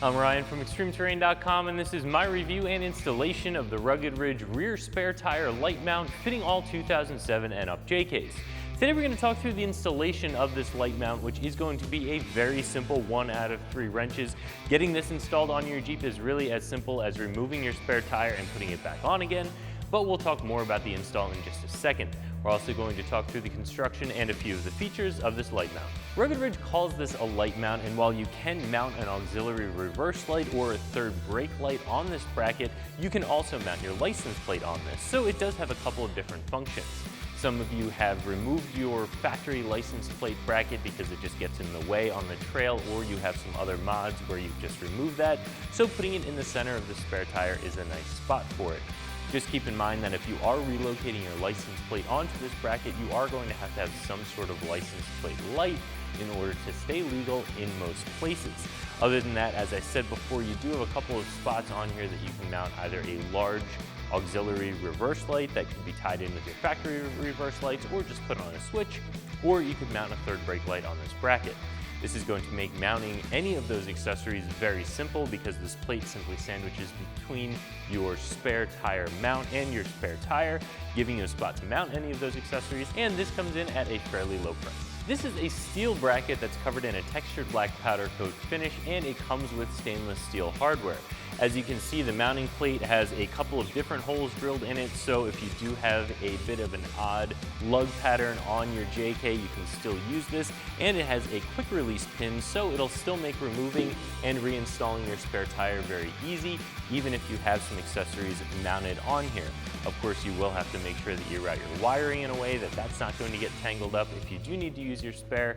I'm Ryan from ExtremeTerrain.com, and this is my review and installation of the Rugged Ridge rear spare tire light mount fitting all 2007 and up JKs. Today we're going to talk through the installation of this light mount, which is going to be a very simple 1 out of 3 wrenches. Getting this installed on your Jeep is really as simple as removing your spare tire and putting it back on again, but we'll talk more about the install in just a second. We're also going to talk through the construction and a few of the features of this light mount. Rugged Ridge calls this a light mount, and while you can mount an auxiliary reverse light or a third brake light on this bracket, you can also mount your license plate on this, so it does have a couple of different functions. Some of you have removed your factory license plate bracket because it just gets in the way on the trail, or you have some other mods where you've just removed that, so putting it in the center of the spare tire is a nice spot for it. Just keep in mind that if you are relocating your license plate onto this bracket, you are going to have some sort of license plate light in order to stay legal in most places. Other than that, as I said before, you do have a couple of spots on here that you can mount either a large auxiliary reverse light that can be tied in with your factory reverse lights, or just put on a switch, or you could mount a third brake light on this bracket. This is going to make mounting any of those accessories very simple because this plate simply sandwiches between your spare tire mount and your spare tire, giving you a spot to mount any of those accessories, and this comes in at a fairly low price. This is a steel bracket that's covered in a textured black powder coat finish, and it comes with stainless steel hardware. As you can see, the mounting plate has a couple of different holes drilled in it, so if you do have a bit of an odd lug pattern on your JK, you can still use this, and it has a quick release pin, so it'll still make removing and reinstalling your spare tire very easy, even if you have some accessories mounted on here. Of course, you will have to make sure that you route your wiring in a way that that's not going to get tangled up if you do need to use your spare,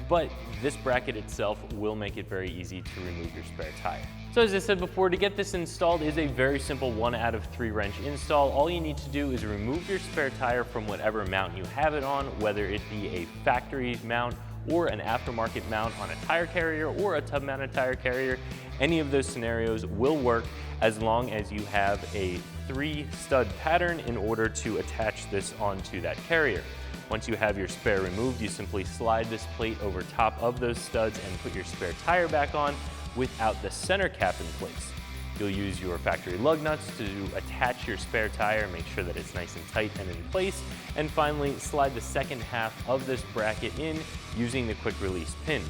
but this bracket itself will make it very easy to remove your spare tire. So as I said before, to get this installed is a very simple 1 out of 3 wrench install. All you need to do is remove your spare tire from whatever mount you have it on, whether it be a factory mount or an aftermarket mount on a tire carrier or a tub mounted tire carrier. Any of those scenarios will work as long as you have a 3 stud pattern in order to attach this onto that carrier. Once you have your spare removed, you simply slide this plate over top of those studs and put your spare tire back on without the center cap in place. You'll use your factory lug nuts to attach your spare tire, make sure that it's nice and tight and in place, and finally slide the second half of this bracket in using the quick release pin.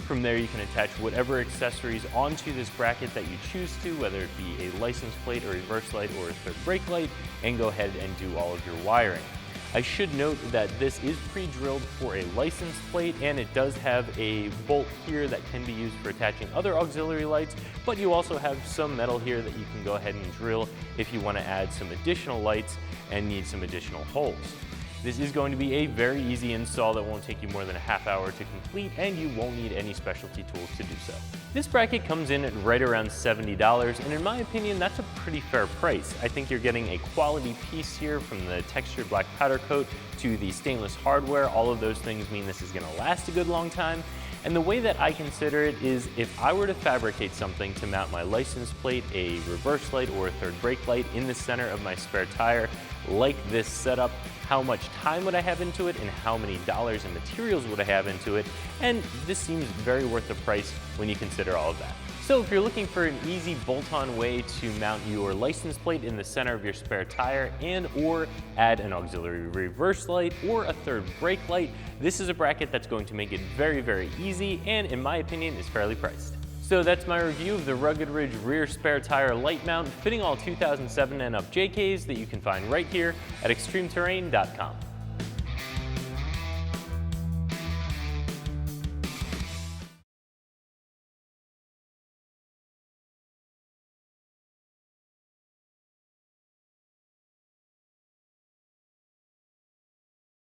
From there you can attach whatever accessories onto this bracket that you choose to, whether it be a license plate, a reverse light, or a third brake light, and go ahead and do all of your wiring. I should note that this is pre-drilled for a license plate, and it does have a bolt here that can be used for attaching other auxiliary lights, but you also have some metal here that you can go ahead and drill if you want to add some additional lights and need some additional holes. This is going to be a very easy install that won't take you more than a half hour to complete, and you won't need any specialty tools to do so. This bracket comes in at right around $70, and in my opinion, that's a pretty fair price. I think you're getting a quality piece here, from the textured black powder coat to the stainless hardware. All of those things mean this is going to last a good long time. And the way that I consider it is, if I were to fabricate something to mount my license plate, a reverse light, or a third brake light in the center of my spare tire, like this setup, how much time would I have into it, and how many dollars and materials would I have into it? And this seems very worth the price when you consider all of that. So if you're looking for an easy bolt-on way to mount your license plate in the center of your spare tire, and or add an auxiliary reverse light or a third brake light, this is a bracket that's going to make it very, very easy, and in my opinion is fairly priced. So that's my review of the Rugged Ridge rear spare tire light mount fitting all 2007 and up JKs that you can find right here at ExtremeTerrain.com.